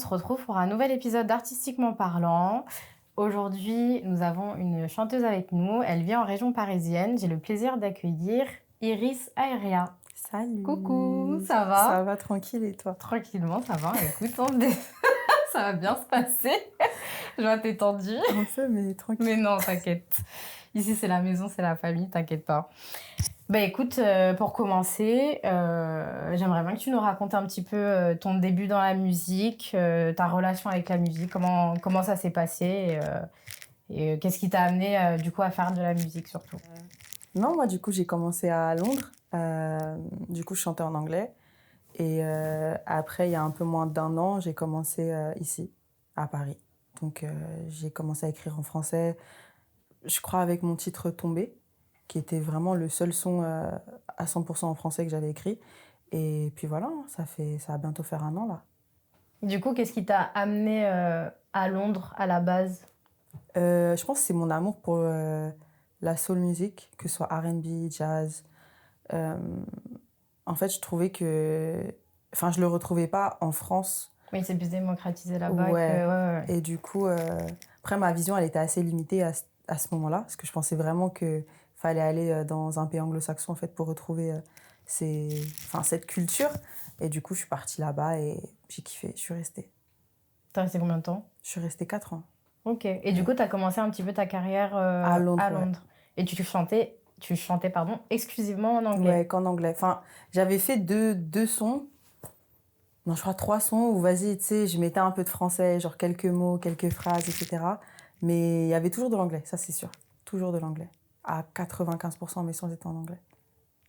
se retrouve pour un nouvel épisode d'Artistiquement parlant. Aujourd'hui, nous avons une chanteuse avec nous. Elle vit en région parisienne. J'ai le plaisir d'accueillir Iris Aérea. Salut. Coucou, ça va? Ça va tranquille et toi? Tranquillement, ça va. Écoute, ça va bien se passer. Je vois, t'es tendue. Un peu, mais tranquille. Mais non, t'inquiète. Ici, c'est la maison, c'est la famille, t'inquiète pas. Bah écoute, pour commencer, j'aimerais bien que tu nous racontes un petit peu ton début dans la musique, ta relation avec la musique, comment ça s'est passé et qu'est-ce qui t'a amené du coup à faire de la musique surtout. Non, moi, du coup, j'ai commencé à Londres. Du coup, je chantais en anglais. Et après, il y a un peu moins d'un an, j'ai commencé ici, à Paris. Donc, j'ai commencé à écrire en français, je crois avec mon titre Tombé, qui était vraiment le seul son à 100% en français que j'avais écrit. Et puis voilà, ça va bientôt faire un an, là. Du coup, qu'est-ce qui t'a amené à Londres à la base? Je pense que c'est mon amour pour la soul music, que ce soit R&B, jazz. Euh, En fait, je trouvais que... Enfin, je le retrouvais pas en France. Oui, c'est plus démocratisé là-bas Ouais. que... Ouais. Et du coup, après, ma vision, elle était assez limitée à ce moment-là, parce que je pensais vraiment qu'il fallait aller dans un pays anglo-saxon, en fait, pour retrouver cette culture. Et du coup, je suis partie là-bas et j'ai kiffé, je suis restée. T'as resté combien de temps? Je suis restée 4 ans. Ok. Et du coup, t'as commencé un petit peu ta carrière À Londres, à ouais. Londres. Et tu chantais exclusivement en anglais. Ouais, qu'en anglais. Enfin, j'avais fait deux sons. Non, je crois 3 sons où, vas-y, tu sais, je mettais un peu de français, genre quelques mots, quelques phrases, etc. Mais il y avait toujours de l'anglais, ça c'est sûr. Toujours de l'anglais. À 95%, mes sons étaient en anglais.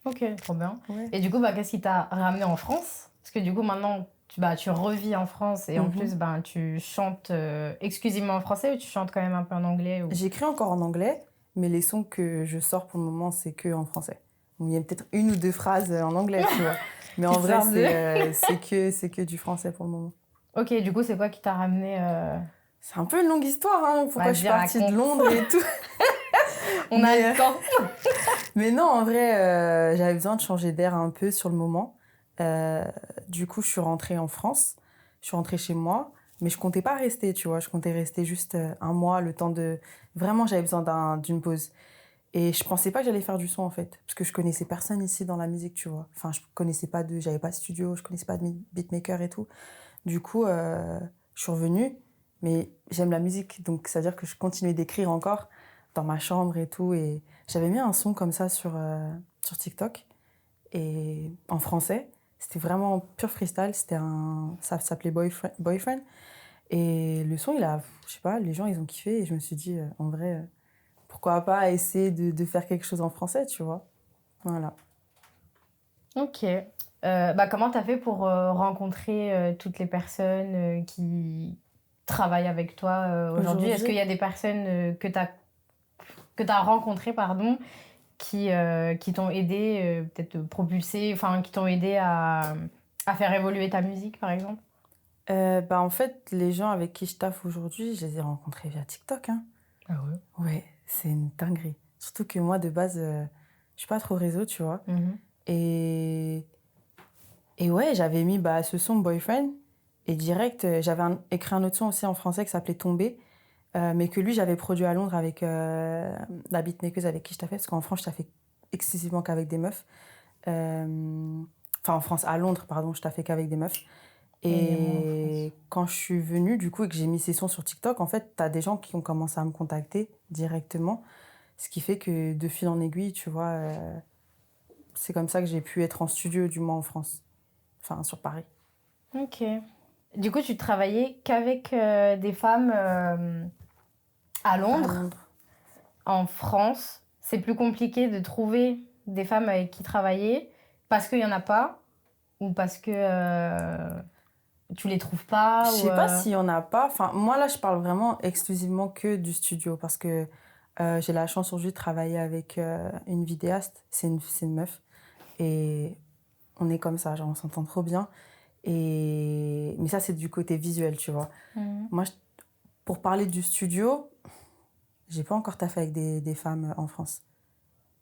Ok, trop bien. Ouais. Et du coup, qu'est-ce qui t'a ramené en France? Parce que du coup, maintenant, tu revis en France et en plus, tu chantes exclusivement en français ou tu chantes quand même un peu en anglais ou... J'écris encore en anglais, mais les sons que je sors pour le moment, c'est que en français. Bon, il y a peut-être 1 ou 2 phrases en anglais, tu vois. Mais en vrai, c'est que du français pour le moment. Ok, du coup, c'est quoi qui t'a ramené C'est un peu une longue histoire, hein, pourquoi je suis partie raconte. de Londres et tout. On a le temps. Mais non, en vrai, j'avais besoin de changer d'air un peu sur le moment. Du coup, je suis rentrée en France. Je suis rentrée chez moi. Mais je comptais pas rester, tu vois. Je comptais rester juste un mois, le temps de... Vraiment, j'avais besoin d'une pause. Et je pensais pas que j'allais faire du son, en fait. Parce que je connaissais personne ici dans la musique, tu vois. Enfin, j'avais pas de studio, je connaissais pas de beatmaker et tout. Du coup, je suis revenue. Mais j'aime la musique, donc ça veut dire que je continuais d'écrire encore dans ma chambre et tout. Et j'avais mis un son comme ça sur TikTok, et en français. C'était vraiment pur freestyle. Ça s'appelait Boyfriend. Et le son, je sais pas, les gens, ils ont kiffé. Et je me suis dit, en vrai, pourquoi pas essayer de faire quelque chose en français, tu vois. Voilà. Ok. Comment t'as fait pour rencontrer toutes les personnes qui travaillent avec toi aujourd'hui? Est-ce qu'il y a des personnes que t'as rencontrées, pardon, qui t'ont aidé, peut-être propulsé, enfin, qui t'ont aidé à faire évoluer ta musique, par exemple? En fait, les gens avec qui je taffe aujourd'hui, je les ai rencontrés via TikTok, hein. Ah ouais? Ouais, c'est une dinguerie. Surtout que moi, de base, je suis pas trop réseau, tu vois. Et, et ouais, j'avais mis ce son Boyfriend. Et direct, écrit un autre son aussi en français qui s'appelait Tombé. Mais que lui, j'avais produit à Londres avec la beatmaker avec qui je taffais. Parce qu'en France, je taffais exclusivement qu'avec des meufs. Enfin, en France, à Londres, pardon, je taffais qu'avec des meufs. Et quand je suis venue, du coup, et que j'ai mis ces sons sur TikTok, en fait, t'as des gens qui ont commencé à me contacter directement. Ce qui fait que de fil en aiguille, tu vois, c'est comme ça que j'ai pu être en studio, du moins en France. Enfin, sur Paris. Ok. Du coup, tu travaillais qu'avec des femmes à Londres. À Londres. En France, c'est plus compliqué de trouver des femmes avec qui travailler parce qu'il n'y en a pas ou parce que tu les trouves pas. Je sais pas s'il y en a pas. Enfin, moi, là, je parle vraiment exclusivement que du studio parce que j'ai la chance aujourd'hui de travailler avec une vidéaste. C'est une meuf. Et on est comme ça, genre, on s'entend trop bien. Mais ça, c'est du côté visuel, tu vois. Moi, pour parler du studio, j'ai pas encore taffé avec des femmes en France.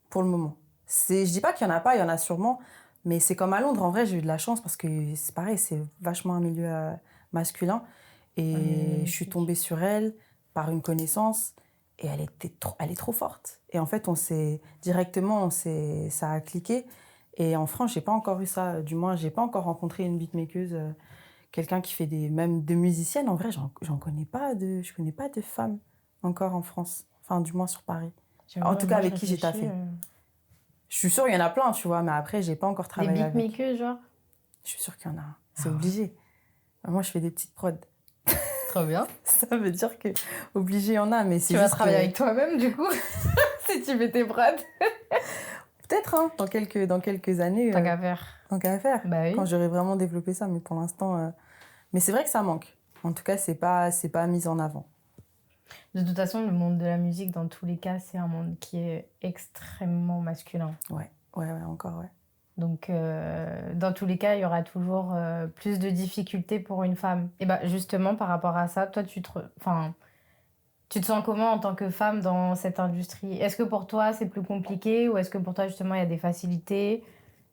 Pour le moment. Je dis pas qu'il y en a pas, il y en a sûrement. Mais c'est comme à Londres. En vrai, j'ai eu de la chance parce que c'est pareil, c'est vachement un milieu masculin. Et je suis tombée sur elle par une connaissance et elle est trop forte. Et en fait, ça a cliqué. Et en France, j'ai pas encore eu ça. Du moins, j'ai pas encore rencontré une beatmakeuse, quelqu'un qui fait même de musiciennes. En vrai, je connais pas de femmes encore en France. Enfin, du moins sur Paris. En tout cas, avec qui j'ai taffé. Je suis sûre qu'il y en a plein, tu vois, mais après, j'ai pas encore travaillé avec. Des beatmakers, genre? Je suis sûre qu'il y en a. C'est obligé. Moi, je fais des petites prods. Trop bien. Ça veut dire que obligé, il y en a, mais c'est Tu vas travailler avec toi-même, du coup, si tu fais tes prods. Peut-être, hein, dans quelques années. Tant qu'à faire. Tant qu'à faire. Bah oui. Quand j'aurai vraiment développé ça, mais pour l'instant... Mais c'est vrai que ça manque. En tout cas, c'est pas mis en avant. De toute façon, le monde de la musique, dans tous les cas, c'est un monde qui est extrêmement masculin. Ouais, encore, ouais. Donc, dans tous les cas, il y aura toujours plus de difficultés pour une femme. Et bah, justement, par rapport à ça, toi, tu te sens comment en tant que femme dans cette industrie? Est-ce que pour toi, c'est plus compliqué ou est-ce que pour toi, justement, il y a des facilités?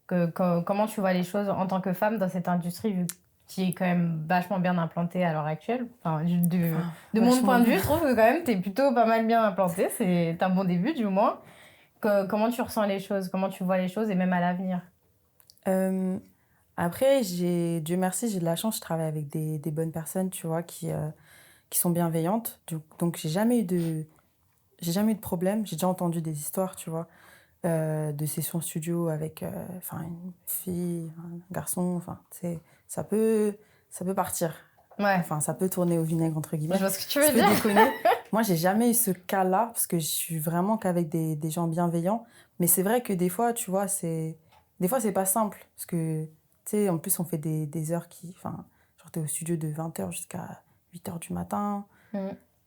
Comment tu vois les choses en tant que femme dans cette industrie, vu qui est quand même vachement bien implantée à l'heure actuelle? Enfin, de mon point de vue, je trouve que quand même, tu es plutôt pas mal bien implantée. C'est un bon début, du moins. Comment tu ressens les choses? Comment tu vois les choses et même à l'avenir? Après, Dieu merci, j'ai de la chance, je travaille avec des bonnes personnes, tu vois, qui sont bienveillantes. Donc, j'ai jamais eu de problème. J'ai déjà entendu des histoires, tu vois, de sessions studio avec une fille, un garçon, ça peut partir. Ouais. Enfin, ça peut tourner au vinaigre, entre guillemets. Je vois ce que tu veux dire. Déconner. Moi, j'ai jamais eu ce cas-là, parce que je suis vraiment qu'avec des gens bienveillants. Mais c'est vrai que des fois, tu vois, des fois, c'est pas simple. Parce que, tu sais, en plus, on fait des heures genre, t'es au studio de 20h jusqu'à 8h du matin.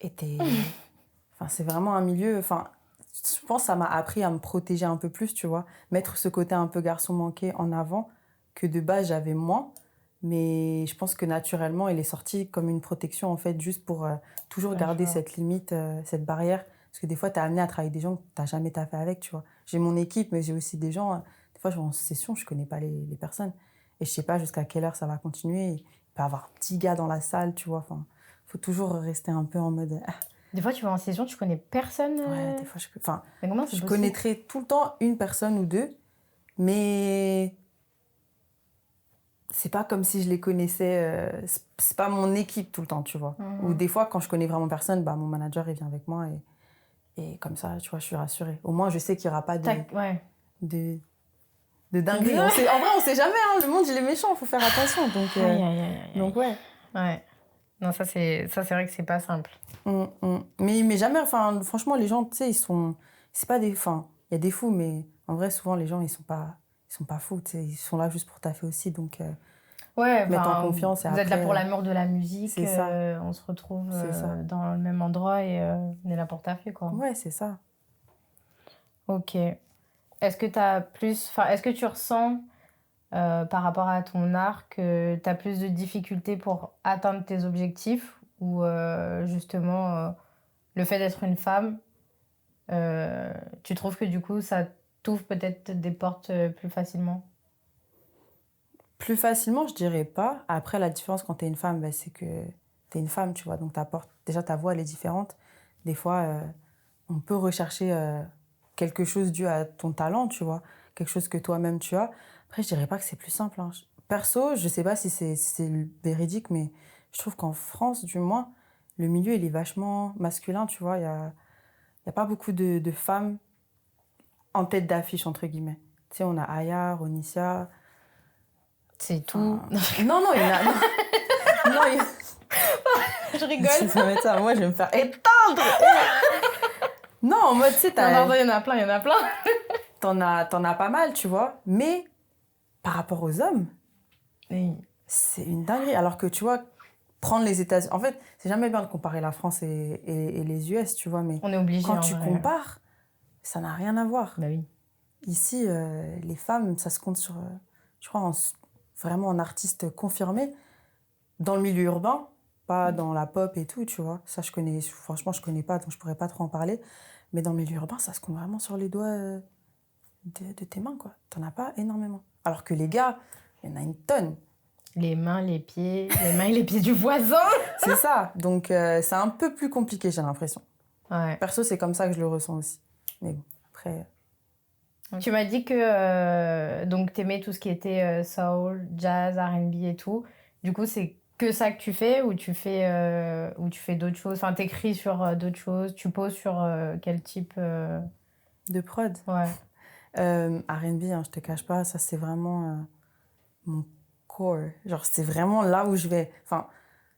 Et c'est vraiment un milieu... Enfin, je pense que ça m'a appris à me protéger un peu plus, tu vois. Mettre ce côté un peu garçon manqué en avant, que de base, j'avais moins. Mais je pense que naturellement, il est sorti comme une protection, en fait, juste pour toujours garder cette limite, cette barrière. Parce que des fois, tu es amené à travailler avec des gens que tu n'as jamais taffé avec, tu vois. J'ai mon équipe, mais j'ai aussi des gens... des fois, je vais en session, je ne connais pas les personnes. Et je ne sais pas jusqu'à quelle heure ça va continuer. Il peut y avoir 10 gars dans la salle, tu vois. Enfin, il faut toujours rester un peu en mode... Des fois, tu vas en session, tu connais personne. Ouais, des fois, je je connaîtrais tout le temps une personne ou deux, mais c'est pas comme si je les connaissais. C'est pas mon équipe tout le temps, tu vois. Ou des fois, quand je connais vraiment personne, mon manager, il vient avec moi et comme ça, tu vois, je suis rassurée. Au moins, je sais qu'il y aura pas de dinguerie. En vrai, on sait jamais, hein, le monde, il est méchant, il faut faire attention. Donc ouais. Ouais. Non, ça c'est vrai que c'est pas simple. Mais jamais, enfin, franchement, les gens, tu sais, c'est pas des... Enfin, il y a des fous, mais en vrai, souvent, les gens, ils sont pas fous, tu sais, ils sont là juste pour taffer aussi, donc... mettre en confiance. Vous êtes là pour l'amour de la musique, c'est ça. On se retrouve dans le même endroit et on est là pour taffer, quoi. Ouais, c'est ça. Ok. Est-ce que tu ressens, par rapport à ton art, que tu as plus de difficultés pour atteindre tes objectifs ou justement le fait d'être une femme, tu trouves que du coup ça t'ouvre peut-être des portes plus facilement? Plus facilement, je dirais pas. Après, la différence quand t'es une femme, c'est que t'es une femme, tu vois. Donc, déjà, ta voix, elle est différente. Des fois, on peut rechercher quelque chose dû à ton talent, tu vois. Quelque chose que toi-même tu as. Après, je dirais pas que c'est plus simple, hein. Perso, je sais pas si c'est véridique, mais je trouve qu'en France, du moins, le milieu, il est vachement masculin, tu vois. Il y a pas beaucoup de femmes en tête d'affiche, entre guillemets. Tu sais, on a Aya, Onicia... C'est tout. Non, il y en a... Non, Je rigole. Tu peux mettre ça, moi je vais me faire étendre. Non, en mode, tu sais, Non, il y en a plein. T'en as pas mal, tu vois. Mais par rapport aux hommes, c'est une dinguerie. Alors que, tu vois, prendre les États-Unis... En fait, c'est jamais bien de comparer la France et les US, tu vois. Mais on est obligé, quand tu compares, ça n'a rien à voir. Bah oui. Ici, les femmes, ça se compte sur... je crois, vraiment en artistes confirmés. Dans le milieu urbain, pas dans la pop et tout, tu vois. Ça, franchement, je connais pas, donc je pourrais pas trop en parler. Mais dans le milieu urbain, ça se compte vraiment sur les doigts de tes mains, quoi. T'en as pas énormément. Alors que les gars, il y en a une tonne. Les mains, les mains et les pieds du voisin. C'est ça. Donc, c'est un peu plus compliqué, j'ai l'impression. Ouais. Perso, c'est comme ça que je le ressens aussi. Mais bon, après... Tu m'as dit que donc t'aimais tout ce qui était soul, jazz, R&B et tout. Du coup, c'est que ça que tu fais ou tu fais d'autres choses? Enfin, t'écris sur d'autres choses. Tu poses sur quel type De prod. Ouais. R&B, hein, je te cache pas, ça c'est vraiment mon core. Genre, c'est vraiment là où je vais. Enfin,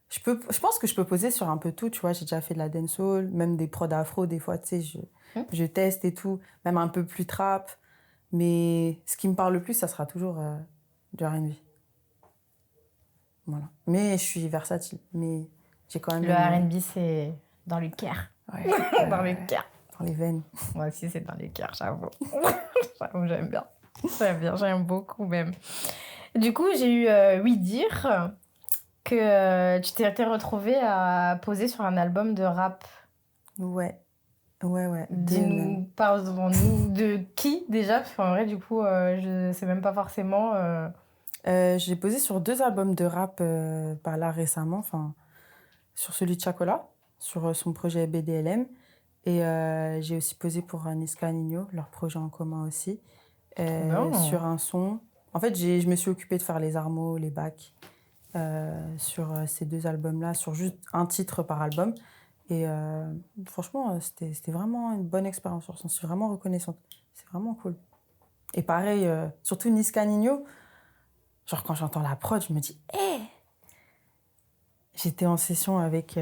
je pense que je peux poser sur un peu tout, tu vois. J'ai déjà fait de la dancehall, même des prods afro, des fois, tu sais, je teste et tout, même un peu plus trap. Mais ce qui me parle le plus, ça sera toujours du R&B. Voilà. Mais je suis versatile. Mais j'ai quand même... Le R&B, c'est dans le cœur. Ouais, Dans le cœur. dans les veines. Moi aussi, c'est dans le cœur, j'avoue. J'avoue, j'aime bien. J'aime beaucoup même. Du coup, j'ai eu oui dire que tu t'étais retrouvée à poser sur un album de rap. Ouais. Parlons-nous de qui déjà? Parce qu'en vrai, du coup, je sais même pas forcément. J'ai posé sur 2 albums de rap par là récemment, enfin, sur celui de Chacola, sur son projet BDLM. Et j'ai aussi posé pour Niska Nino, leur projet en commun aussi, sur un son. En fait, je me suis occupée de faire les armos, les bacs sur ces 2 albums-là, sur juste un titre par album. Et franchement, c'était vraiment une bonne expérience. Je suis vraiment reconnaissante. C'est vraiment cool. Et pareil, surtout Niska Nino, genre quand j'entends la prod, je me dis « Hé !» J'étais en session avec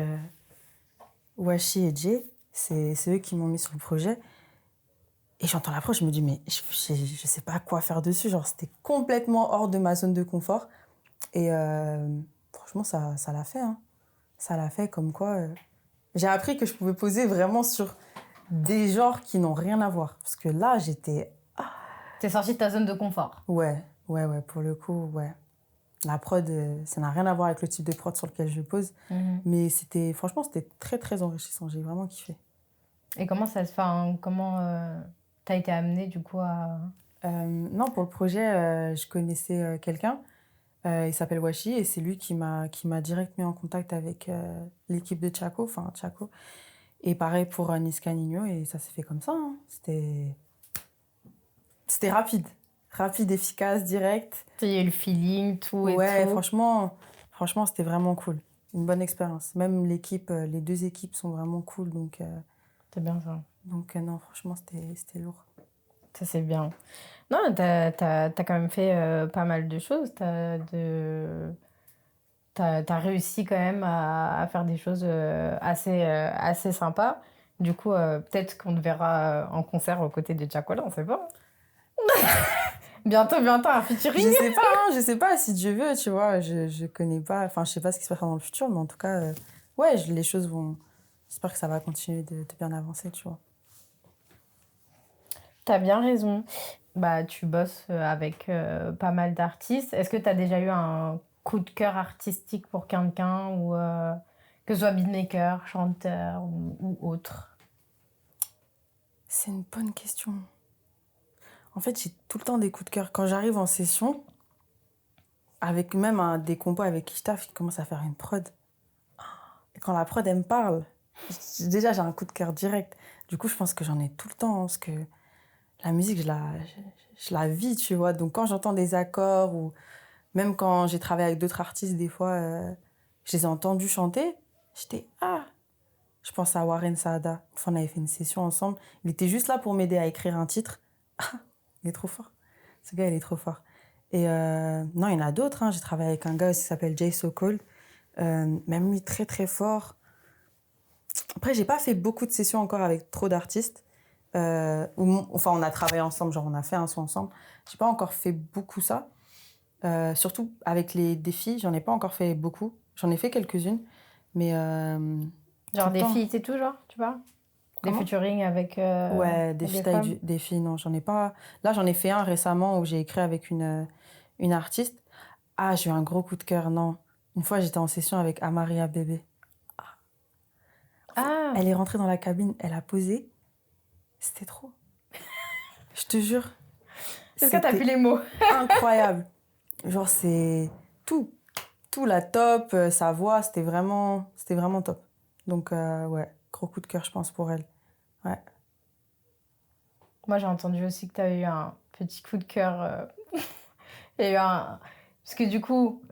Washi et Jay, c'est eux qui m'ont mis sur le projet. Et j'entends la prod, je me dis « Mais je sais pas quoi faire dessus. » Genre, c'était complètement hors de ma zone de confort. Et franchement, ça l'a fait. Hein. Ça l'a fait comme quoi... J'ai appris que je pouvais poser vraiment sur des genres qui n'ont rien à voir. Parce que là, j'étais... T'es sortie de ta zone de confort. Ouais, pour le coup, ouais. La prod, ça n'a rien à voir avec le type de prod sur lequel je pose. Mais franchement, c'était très, très enrichissant. J'ai vraiment kiffé. Et comment ça se fait Comment t'as été amenée, du coup, à... Non, pour le projet, je connaissais quelqu'un. Il s'appelle Washi et c'est lui qui m'a direct mis en contact avec l'équipe de Chaco, enfin Chaco. Et pareil pour Niska Nino, et ça s'est fait comme ça. Hein. C'était rapide. Rapide, efficace, direct. Il y a eu le feeling, tout et tout. Ouais, franchement, c'était vraiment cool. Une bonne expérience. Même l'équipe, les 2 équipes sont vraiment cool. Donc, c'est bien ça. Donc non, franchement, c'était lourd. Ça, c'est bien. Non, t'as quand même fait pas mal de choses. T'as réussi quand même à faire des choses assez sympas. Du coup, peut-être qu'on te verra en concert aux côtés de Chacola, on sait pas. Bientôt, un featuring. Je sais pas si Dieu veut, tu vois. Je connais pas, enfin, je sais pas ce qui se passera dans le futur, mais en tout cas, ouais, les choses vont... J'espère que ça va continuer de bien avancer, tu vois. T'as bien raison. Bah, tu bosses avec pas mal d'artistes. Est-ce que t'as déjà eu un coup de cœur artistique pour quelqu'un ou que ce soit beatmaker, chanteur ou autre? C'est une bonne question. En fait, j'ai tout le temps des coups de cœur. Quand j'arrive en session, avec même des compos avec qui je taffe, qui commence à faire une prod. Et quand la prod, elle me parle, déjà, j'ai un coup de cœur direct. Du coup, je pense que j'en ai tout le temps, hein, parce que la musique, je la vis, tu vois. Donc, quand j'entends des accords, ou même quand j'ai travaillé avec d'autres artistes, des fois, je les ai entendus chanter, j'étais « Ah !» Je pense à Warren Saada. Une fois, on avait fait une session ensemble. Il était juste là pour m'aider à écrire un titre. Il est trop fort. Ce gars, il est trop fort. Et non, il y en a d'autres. Hein. J'ai travaillé avec un gars aussi qui s'appelle Jay Sokol. Même lui, très, très fort. Après, j'ai pas fait beaucoup de sessions encore avec trop d'artistes. Enfin, on a travaillé ensemble, genre on a fait un son ensemble. J'ai pas encore fait beaucoup ça. Surtout avec les défis, j'en ai pas encore fait beaucoup. J'en ai fait quelques-unes. Mais... genre des filles, c'est tout, genre, tu vois? Des featuring avec ouais, des femmes. Des filles, non, j'en ai pas. Là, j'en ai fait un récemment où j'ai écrit avec une artiste. Ah, j'ai eu un gros coup de cœur, non. Une fois, j'étais en session avec Amaria Bébé. Ah. Elle est rentrée dans la cabine, elle a posé. C'était trop. Je te jure. Est-ce que t'as plus les mots? Incroyable. Genre, c'est tout. tout, la top, sa voix, c'était vraiment top. Donc, ouais, gros coup de cœur, je pense, pour elle. Ouais. Moi, j'ai entendu aussi que tu as eu un petit coup de cœur. Il y a eu un... Parce que du coup,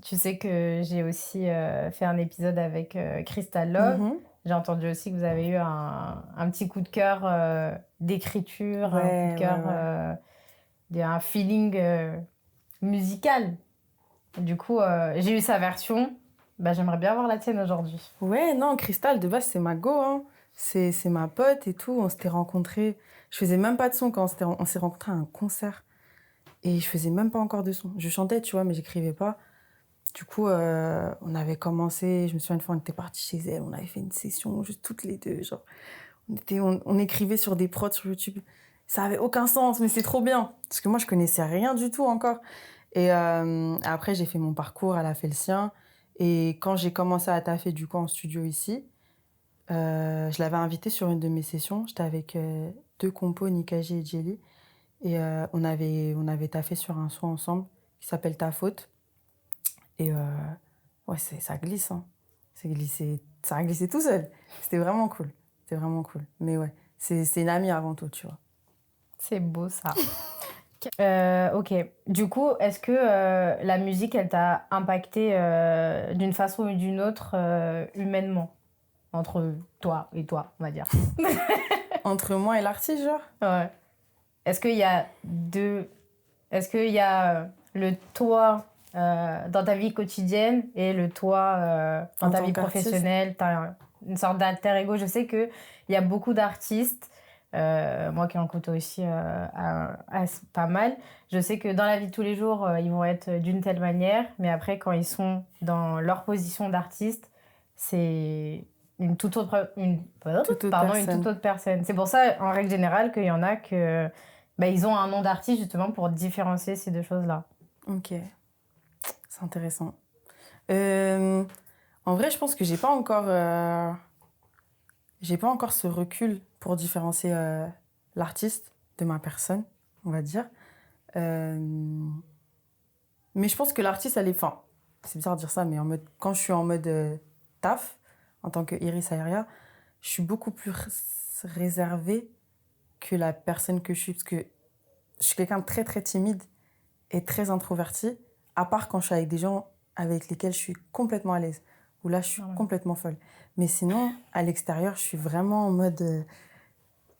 tu sais que j'ai aussi fait un épisode avec Crystal Love. J'ai entendu aussi que vous avez eu un petit coup de cœur d'écriture, un coup de cœur, un feeling musical. Du coup, j'ai eu sa version. Bah, j'aimerais bien voir la tienne aujourd'hui. Ouais, non, Crystal, de base, c'est ma go, hein. C'est ma pote et tout. On s'était rencontrés. Je faisais même pas de son quand on s'est rencontrés à un concert. Et je faisais même pas encore de son. Je chantais, tu vois, mais j'écrivais pas. Du coup, on avait commencé. Je me souviens une fois, on était partis chez elle. On avait fait une session, juste toutes les deux. Genre, on écrivait sur des prods sur YouTube. Ça avait aucun sens, mais c'est trop bien. Parce que moi, je connaissais rien du tout encore. Et après, j'ai fait mon parcours, elle a fait le sien. Et quand j'ai commencé à taffer du coup en studio ici, je l'avais invitée sur une de mes sessions. J'étais avec deux compos, Nikaji et Jelly. Et on avait taffé sur un son ensemble qui s'appelle Ta Faute. Et ouais, ça glisse, hein. Ça a glissé tout seul. C'était vraiment cool. C'était vraiment cool. Mais ouais, c'est une amie avant tout, tu vois. C'est beau, ça. Ok. Du coup, est-ce que la musique, elle t'a impacté d'une façon ou d'une autre humainement? Entre toi et toi, on va dire. Entre moi et l'artiste, genre? Ouais. Est-ce qu'il y a Est-ce qu'il y a le toi dans ta vie quotidienne et le toi dans ta vie professionnelle? T'as une sorte d'alter ego. Je sais qu'il y a beaucoup d'artistes, moi qui en côtoie aussi pas mal. Je sais que dans la vie de tous les jours, ils vont être d'une telle manière, mais après, quand ils sont dans leur position d'artiste, c'est une toute autre, une toute autre personne. C'est pour ça, en règle générale, qu'il y en a que ils ont un nom d'artiste justement pour différencier ces deux choses-là. Ok, c'est intéressant. En vrai, je pense que j'ai pas encore ce recul pour différencier l'artiste de ma personne, on va dire. Mais je pense que l'artiste, elle est... Enfin, c'est bizarre de dire ça, mais quand je suis en mode taf, en tant que Iris Aeria, je suis beaucoup plus réservée que la personne que je suis. Parce que je suis quelqu'un de très, très timide et très introverti, à part quand je suis avec des gens avec lesquels je suis complètement à l'aise. Où là, je suis complètement folle. Mais sinon, à l'extérieur, je suis vraiment en mode...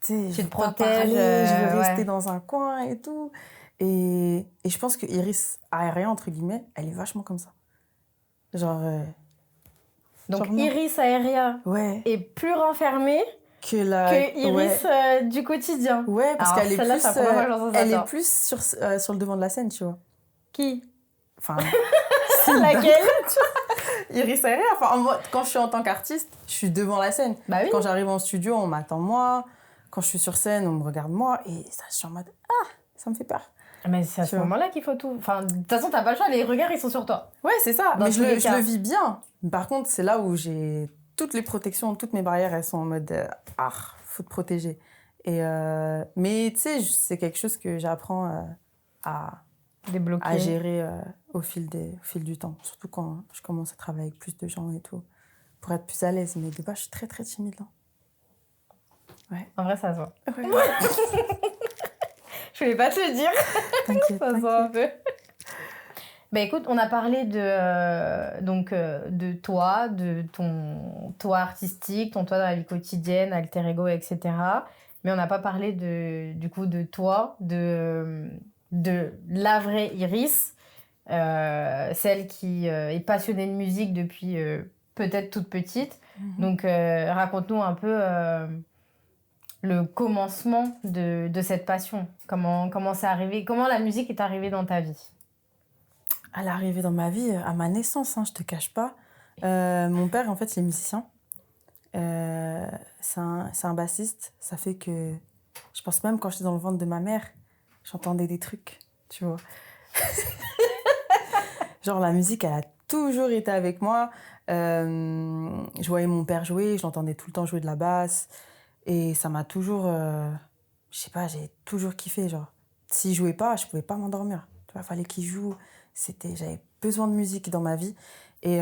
tu sais, je veux pas parler, je veux rester dans un coin et tout. Et je pense que Iris Aeria, entre guillemets, elle est vachement comme ça. Genre... Donc Iris Aeria est plus renfermée que Iris du quotidien. Ouais, parce qu'elle est plus sur le devant de la scène, tu vois. Qui? Enfin... Laquelle? Iris Aeria, enfin, moi, quand je suis en tant qu'artiste, je suis devant la scène. Bah oui. Quand j'arrive en studio, on m'attend moi. Quand je suis sur scène, on me regarde moi. Et ça, je suis en mode, ça me fait peur. Mais c'est à ce moment-là qu'il faut tout... Enfin, de toute façon, t'as pas le choix, les regards, ils sont sur toi. Ouais, c'est ça. Mais je le vis bien. Par contre, c'est là où j'ai toutes les protections, toutes mes barrières, elles sont en mode, faut te protéger. Et mais tu sais, c'est quelque chose que j'apprends à gérer au fil du temps. Surtout quand je commence à travailler avec plus de gens et tout, pour être plus à l'aise. Mais de base, je suis très, très timide, là. Ouais. En vrai, ça se voit. Ouais. Je voulais pas te le dire. T'inquiète, ça se voit un peu. Bah écoute, on a parlé de toi, de ton toi artistique, ton toi dans la vie quotidienne, alter ego, etc. Mais on n'a pas parlé du coup de toi, de la vraie Iris, celle qui est passionnée de musique depuis peut-être toute petite. Donc raconte-nous un peu le commencement de cette passion. Comment c'est arrivé, comment la musique est arrivée dans ta vie? Elle est arrivée dans ma vie à ma naissance, hein, je te cache pas. Mon père, en fait, il est musicien. C'est un bassiste. Ça fait que, je pense même quand j'étais dans le ventre de ma mère, j'entendais des trucs, tu vois. Genre, la musique, elle a toujours été avec moi. Je voyais mon père jouer, je l'entendais tout le temps jouer de la basse. Et ça m'a toujours... je sais pas, j'ai toujours kiffé, genre. S'il jouait pas, je pouvais pas m'endormir. Tu vois, fallait qu'il joue. J'avais besoin de musique dans ma vie. Et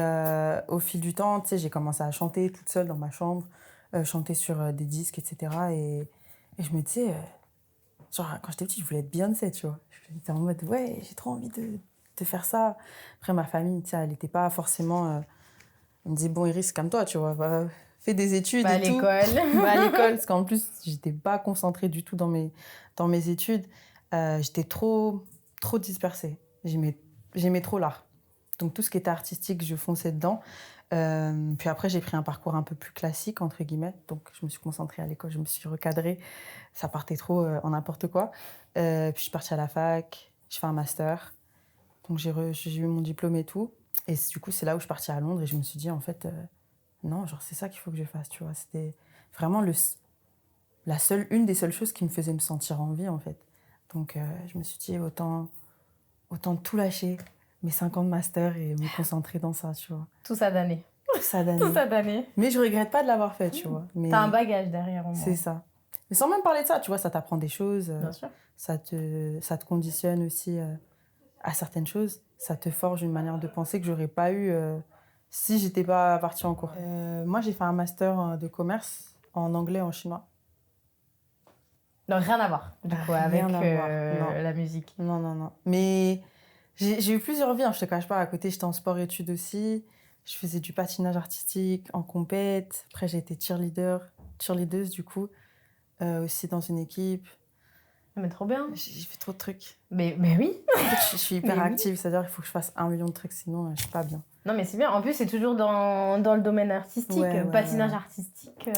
au fil du temps, tu sais, j'ai commencé à chanter toute seule dans ma chambre, chanter sur des disques, etc. Et je me disais, genre, quand j'étais petite, je voulais être Beyoncé, tu vois. J'étais en mode, ouais, j'ai trop envie de faire ça. Après, ma famille, tu sais, elle n'était pas forcément... elle me disait, bon, Iris, calme-toi, tu vois, fais des études à et tout. l'école. Va à l'école, parce qu'en plus, j'étais pas concentrée du tout dans mes études. J'étais trop dispersée. J'aimais trop l'art. Donc, tout ce qui était artistique, je fonçais dedans. Puis après, j'ai pris un parcours un peu plus classique, entre guillemets. Donc, je me suis concentrée à l'école, je me suis recadrée. Ça partait trop en n'importe quoi. Puis, je suis partie à la fac, je fais un master. Donc, j'ai eu mon diplôme et tout. Et du coup, c'est là où je suis partie à Londres et je me suis dit, en fait, non, genre, c'est ça qu'il faut que je fasse, tu vois. C'était vraiment une des seules choses qui me faisait me sentir en vie, en fait. Donc, je me suis dit, autant tout lâcher, mes 5 ans de master et me concentrer dans ça, tu vois. Tout ça d'année. Tout ça Tout d'année. ça d'année. Mais je regrette pas de l'avoir fait, tu vois. Mais T'as un bagage derrière, au moins. c'est ça. Mais sans même parler de ça, tu vois, ça t'apprend des choses. Bien sûr. Ça te conditionne aussi à certaines choses. Ça te forge une manière de penser que j'aurais pas eu si j'étais pas partie en cours. Moi, j'ai fait un master de commerce en anglais et en chinois. Donc, rien à voir, du coup, avec la musique. Non, non, non. Mais j'ai eu plusieurs vies, hein, je te cache pas. À côté, j'étais en sport-études aussi. Je faisais du patinage artistique en compète. Après, j'ai été cheerleadeuse, du coup, aussi dans une équipe. Mais trop bien. J'ai fait trop de trucs. Mais oui. En fait, je suis hyper active, c'est-à-dire qu'il faut que je fasse 1 million de trucs, sinon je suis pas bien. Non, mais c'est bien. En plus, c'est toujours dans le domaine artistique. Patinage artistique.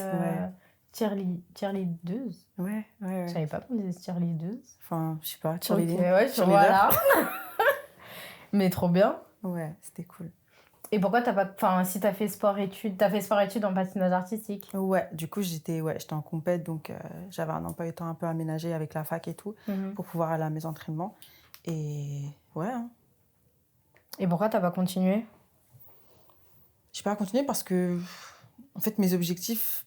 Cheerleadeuse. Ouais. Je savais pas qu'on disait cheerleadeuse. Enfin, je sais pas, cheerleading. Voilà. Mais trop bien. Ouais, c'était cool. Et pourquoi t'as pas... Enfin, si t'as fait sport-études en patinage artistique? Ouais, du coup, j'étais en compète, donc j'avais un emploi du temps un peu aménagé avec la fac et tout, pour pouvoir aller à mes entraînements. Et ouais. Hein. Et pourquoi t'as pas continué? J'ai pas continué parce que, en fait, mes objectifs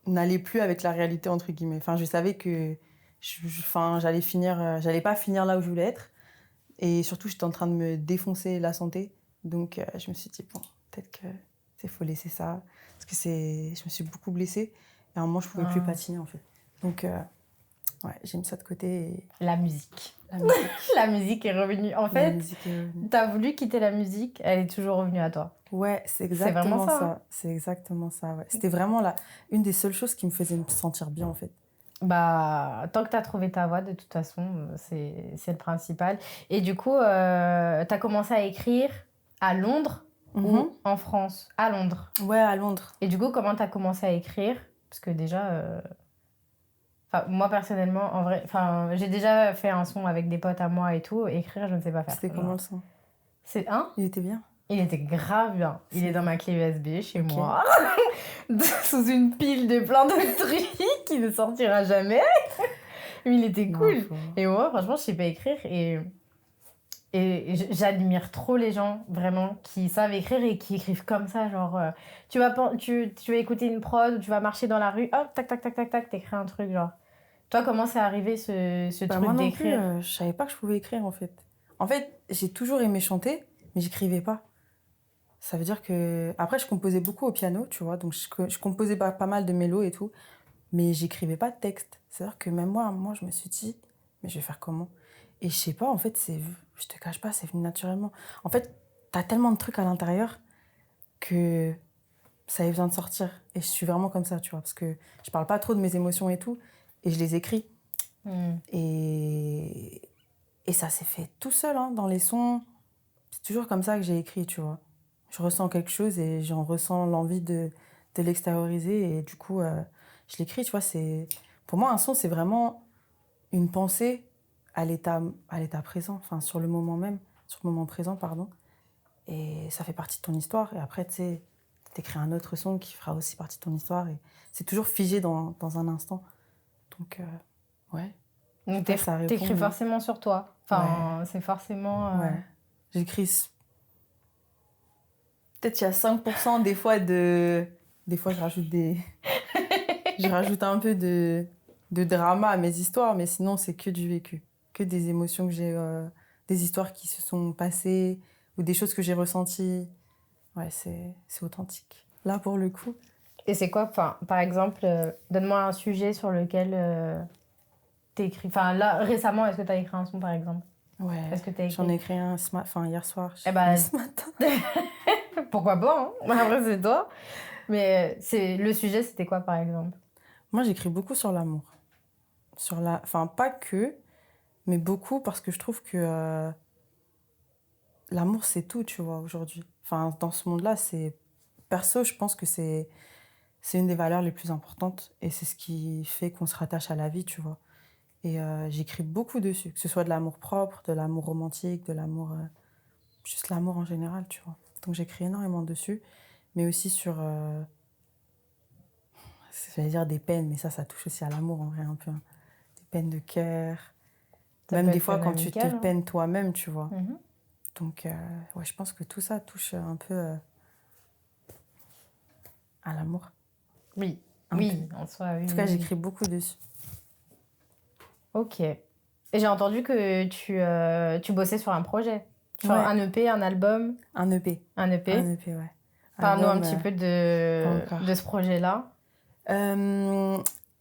n'allaient plus avec la réalité, entre guillemets. Enfin, je savais que j'allais pas finir là où je voulais être. Et surtout, j'étais en train de me défoncer la santé. Donc, je me suis dit, bon, peut-être que faut laisser ça. Parce que je me suis beaucoup blessée. Et à un moment, je pouvais plus patiner, en fait. Donc, ouais, j'ai mis ça de côté. Et... La musique. La musique est revenue. En fait, t'as voulu quitter la musique, elle est toujours revenue à toi. Ouais, c'est exactement ça. C'est exactement ça, ouais. C'était vraiment une des seules choses qui me faisait me sentir bien, en fait. Bah, tant que tu as trouvé ta voie, de toute façon, c'est le principal. Et du coup, tu as commencé à écrire à Londres ou en France? À Londres. Ouais, à Londres. Et du coup, comment tu as commencé à écrire? Parce que déjà, moi personnellement, en vrai, j'ai déjà fait un son avec des potes à moi et tout. Écrire, je ne sais pas faire. C'était comment le son? Il était bien? Il était grave bien. Il est dans ma clé USB chez moi, sous une pile de plein de trucs qui ne sortira jamais. Mais il était cool. Et moi, franchement, je sais pas écrire. Et j'admire trop les gens, vraiment, qui savent écrire et qui écrivent comme ça. Genre, tu vas écouter une prod, ou tu vas marcher dans la rue, hop, tac, tac, tac, tac, tac, t'écris un truc, genre. Toi, comment c'est arrivé ce truc moi non d'écrire? Plus, je savais pas que je pouvais écrire, en fait. En fait, j'ai toujours aimé chanter, mais j'écrivais pas. Ça veut dire que... Après, je composais beaucoup au piano, tu vois. Donc, je composais pas mal de mélos et tout. Mais j'écrivais pas de texte. C'est-à-dire que même moi, je me suis dit, mais je vais faire comment? Et je sais pas, en fait, je te cache pas, c'est venu naturellement. En fait, t'as tellement de trucs à l'intérieur que ça avait besoin de sortir. Et je suis vraiment comme ça, tu vois. Parce que je parle pas trop de mes émotions et tout. Et je les écris. Et ça s'est fait tout seul, hein, dans les sons. C'est toujours comme ça que j'ai écrit, tu vois. Je ressens quelque chose et j'en ressens l'envie de l'extérioriser. Et du coup, je l'écris, tu vois. Pour moi, un son, c'est vraiment une pensée à l'état présent, enfin, sur le moment même, sur le moment présent, pardon. Et ça fait partie de ton histoire. Et après, tu sais, t'écris un autre son qui fera aussi partie de ton histoire. Et c'est toujours figé dans un instant. Donc, ouais. Donc, t'écris forcément sur toi. Enfin, ouais. C'est forcément... Ouais. J'écris... Peut-être il y a 5% des fois de... Des fois, je rajoute je rajoute un peu de drama à mes histoires, mais sinon, c'est que du vécu. Que des émotions que j'ai des histoires qui se sont passées ou des choses que j'ai ressenties. Ouais, c'est authentique. Là, pour le coup. Et c'est quoi, par exemple, donne-moi un sujet sur lequel t'as écrit. Enfin, là, récemment, est-ce que t'as écrit un son, par exemple? Ouais, Est-ce que t'as j'en écrit? ai écrit un hier soir, Eh mais ben, ce matin. pourquoi pas, hein? Après, c'est toi. Mais le sujet, c'était quoi, par exemple? Moi, j'écris beaucoup sur l'amour. Enfin, pas que, mais beaucoup parce que je trouve que l'amour, c'est tout, tu vois, aujourd'hui. Enfin, dans ce monde-là, perso, je pense que c'est une des valeurs les plus importantes et c'est ce qui fait qu'on se rattache à la vie, tu vois. Et j'écris beaucoup dessus, que ce soit de l'amour propre, de l'amour romantique, de l'amour, juste l'amour en général, tu vois. Donc j'écris énormément dessus, mais aussi sur, j'allais dire des peines, mais ça touche aussi à l'amour en vrai un peu, hein. Des peines de cœur, Ça même peut des être fois peine quand tu te amicale, hein. peines toi-même, tu vois. Mhm. Donc ouais, je pense que tout ça touche un peu à l'amour. Oui, Un peu. oui, en soi, oui, En tout oui, cas, oui. j'écris beaucoup dessus. Ok. Et j'ai entendu que tu bossais sur un projet. Sur Ouais, un EP, un album, un EP. un Un EP. EP, ouais. Parle-nous un Album, petit peu pas de encore. ce projet-là.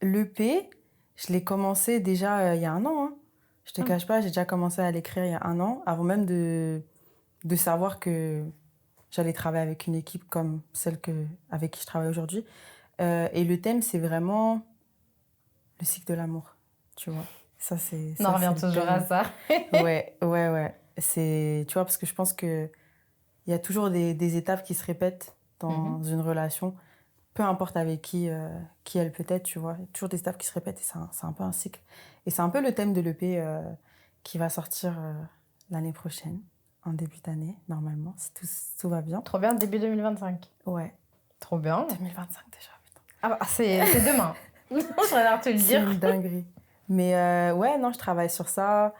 L'EP, je l'ai commencé déjà il y a un an, hein. Je te Ah, cache pas, j'ai déjà commencé à l'écrire il y a un an, avant même de savoir que j'allais travailler avec une équipe comme avec qui je travaille aujourd'hui. Et le thème, c'est vraiment le cycle de l'amour, tu vois. on en Ça, c'est revient le toujours à thème. ça. Ouais, ouais, ouais. Tu vois, parce que je pense qu'il y a toujours des étapes qui se répètent Mhm. dans une relation, peu importe avec qui elle peut être, tu vois. Il y a toujours des étapes qui se répètent et c'est un peu un cycle. Et c'est un peu le thème de l'EP qui va sortir l'année prochaine, en début d'année, normalement, si tout va bien. Trop bien, début 2025. Ouais, Trop bien. 2025 déjà, putain. Ah bah, c'est demain. Je vais te le C'est dire. une dinguerie. Mais ouais, non, je travaille sur ça.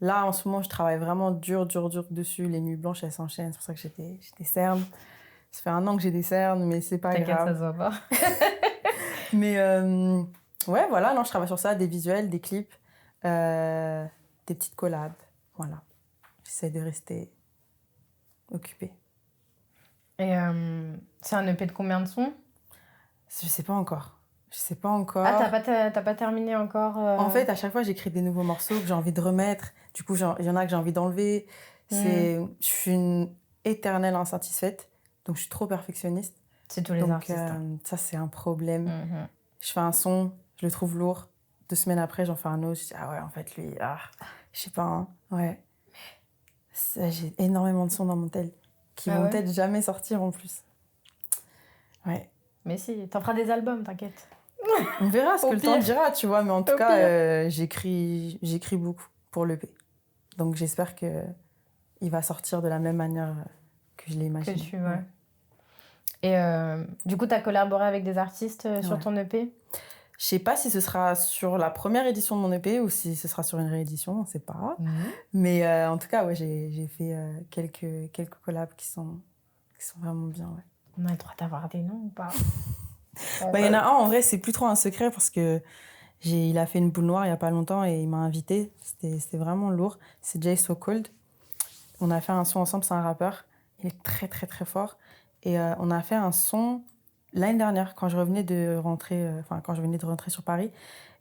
Là, en ce moment, je travaille vraiment dur, dur, dur dessus. Les nuits blanches, elles s'enchaînent. C'est pour ça que j'ai des cernes. Ça fait un an que j'ai des cernes, mais c'est pas T'inquiète, ça grave. se voit pas. Mais ouais, voilà, non, je travaille sur ça, des visuels, des clips, euh, des petites collabs. Voilà. J'essaie de rester occupée. Et c'est un EP de combien de sons? Je sais pas encore. Je sais pas Ah, encore. t'as pas terminé encore En fait, à chaque fois, j'écris des nouveaux morceaux que j'ai envie de remettre. Du coup, il y en a que j'ai envie d'enlever. hmm, Je suis une éternelle insatisfaite. Donc, je suis trop perfectionniste. c'est tous les Donc, artistes, hein. ça, c'est un problème. Mhm. Je fais un son, je le trouve lourd. 2 semaines après, j'en fais un autre. Je dis, ah ouais, en fait, lui, je sais pas, hein. Ouais. J'ai énormément de sons dans mon tel qui Ah vont ouais? peut-être jamais sortir en plus. Ouais. Mais si, t'en feras des albums, t'inquiète. On verra ce Au que le temps pire. dira, tu vois. Mais en tout Au cas, pire. j'écris beaucoup pour l'EP. Donc, j'espère que il va sortir de la même manière que je l'ai Que imaginé. tu vois. Et du coup, t'as collaboré avec des artistes sur Ouais. ton EP? Je sais pas si ce sera sur la première édition de mon EP ou si ce sera sur une réédition, on sait pas. Mhm. Mais en tout cas, ouais, j'ai fait quelques collabs qui sont vraiment bien, ouais. On a le droit d'avoir des noms ou pas? Bah, il y en a un, en vrai, c'est plus trop un secret parce que il a fait une boule noire il y a pas longtemps et il m'a invité. C'était vraiment lourd. C'est Jay So Cold. On a fait un son ensemble, c'est un rappeur. Il est très, très, très fort. Et on a fait un son l'année dernière quand je revenais de rentrer, quand je venais de rentrer sur Paris.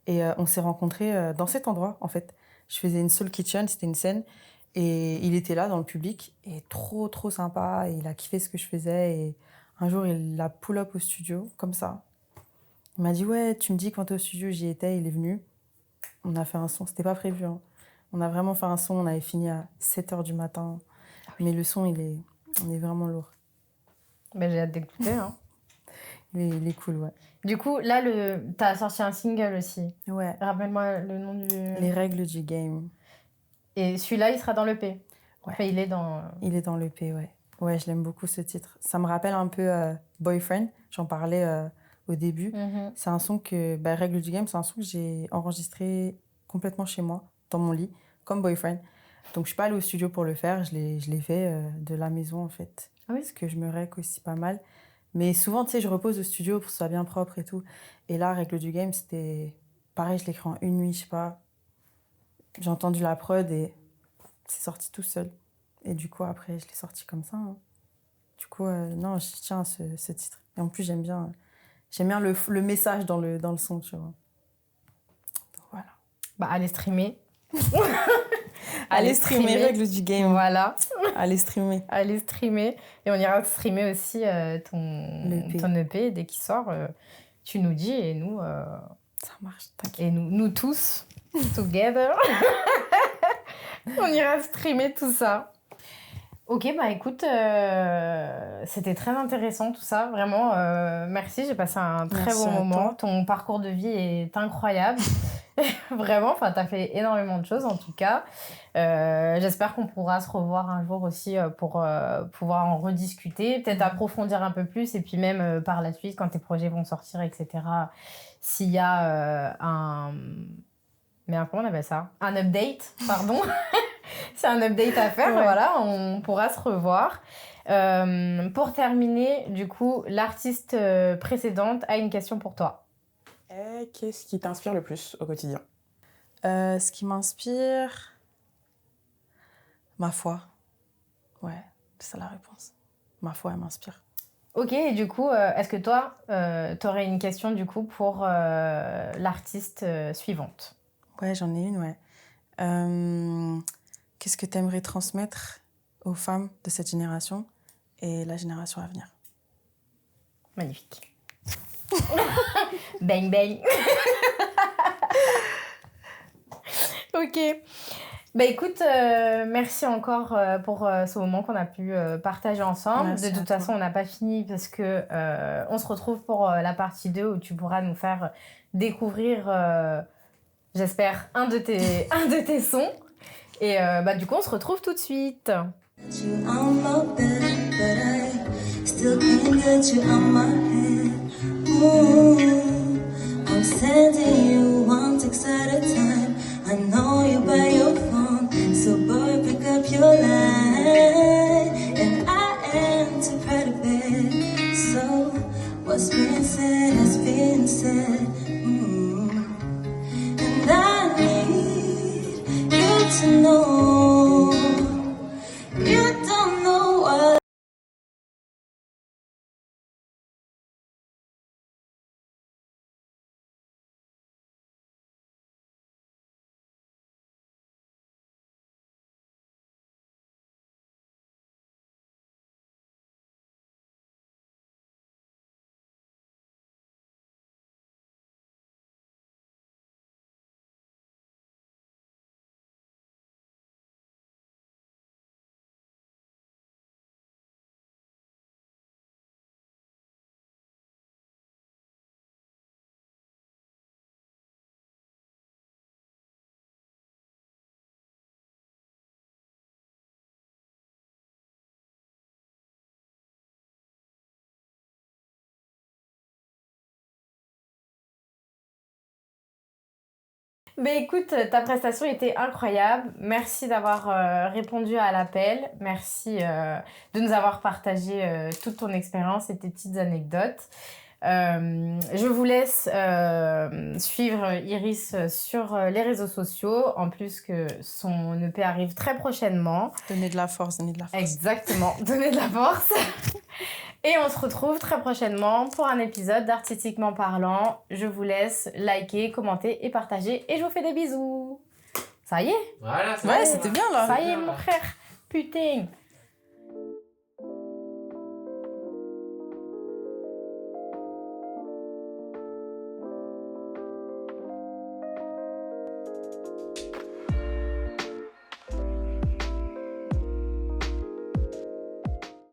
Et on s'est rencontrés dans cet endroit, en fait. Je faisais une soul kitchen, c'était une scène. Et il était là dans le public. Et trop, trop sympa. Et il a kiffé ce que je faisais. Et un jour, il a pull up au studio, comme ça. Il m'a dit, ouais, tu me dis quand t'es au studio, j'y étais, il est venu. On a fait un son, c'était pas prévu, hein. On a vraiment fait un son, on avait fini à 7h du matin. Mais le son, il est vraiment lourd. Ben, j'ai hâte d'écouter, hein. Il est cool, ouais. Du coup, là, t'as sorti un single aussi. Ouais, Rappelle-moi le nom du... les règles du game. Et celui-là, il sera dans l'EP. Ouais, Enfin, il est dans... il est dans l'EP, ouais. Ouais, je l'aime beaucoup ce titre. Ça me rappelle un peu Boyfriend, j'en parlais au début. Mhm. C'est un son Règles du game, c'est un son que j'ai enregistré complètement chez moi, dans mon lit, comme Boyfriend. Donc je suis pas allée au studio pour le faire, je l'ai fait de la maison en fait. Ah oui? Parce que je me règle aussi pas mal. Mais souvent, tu sais, je repose au studio pour que ce soit bien propre et tout. Et là, Règle du game, c'était pareil, je l'ai écrit en une nuit, je sais pas. J'ai entendu la prod et c'est sorti tout seul. Et du coup, après, je l'ai sorti comme ça. Hein. Du coup, non, je tiens à ce titre. Et en plus, j'aime bien le message dans le son, tu vois. Donc, voilà. Bah, allez streamer. Allez streamer, règle du game. Voilà. Allez streamer. Allez streamer. Et on ira streamer aussi ton EP dès qu'il sort. Tu nous dis et nous... Ça marche, t'inquiète. Et nous tous, together, on ira streamer tout ça. Ok, bah écoute, c'était très intéressant tout ça, vraiment. Merci, j'ai passé un très bon moment. Ton parcours de vie est incroyable. Vraiment, enfin, t'as fait énormément de choses en tout cas. J'espère qu'on pourra se revoir un jour aussi pour pouvoir en rediscuter, peut-être approfondir un peu plus et puis même par la suite, quand tes projets vont sortir, etc., s'il y a un... Mais comment on appelle ça ? Un update, pardon. C'est un update à faire, voilà, on pourra se revoir. Pour terminer, du coup, l'artiste précédente a une question pour toi. Qu'est-ce qui t'inspire le plus au quotidien ? Ce qui m'inspire... Ma foi. Ouais, c'est ça la réponse. Ma foi, elle m'inspire. Ok, et du coup, est-ce que toi, t'aurais une question du coup pour l'artiste suivante ? Ouais, j'en ai une, ouais. Qu'est-ce que t'aimerais transmettre aux femmes de cette génération et la génération à venir ? Magnifique. Bang, bang. Ok. Bah écoute, merci encore pour ce moment qu'on a pu partager ensemble. Merci de toute façon, on n'a pas fini parce que on se retrouve pour la partie 2 où tu pourras nous faire découvrir, j'espère, un de tes sons. Et bah du coup, on se retrouve tout de suite. I know you by your phone, so boy, pick up your line. And I am too proud of it. So what's been said has been said. And I need you to know you don't know what. Bah écoute, ta prestation était incroyable. Merci d'avoir répondu à l'appel. Merci de nous avoir partagé toute ton expérience et tes petites anecdotes. Je vous laisse suivre Iris sur les réseaux sociaux. En plus que son EP arrive très prochainement. Donner de la force, donner de la force. Exactement, donner de la force. Et on se retrouve très prochainement pour un épisode d'Artistiquement Parlant. Je vous laisse liker, commenter et partager. Et je vous fais des bisous. Ça y est ? Voilà, ouais, c'était bien là. Ça y est, mon frère. Putain.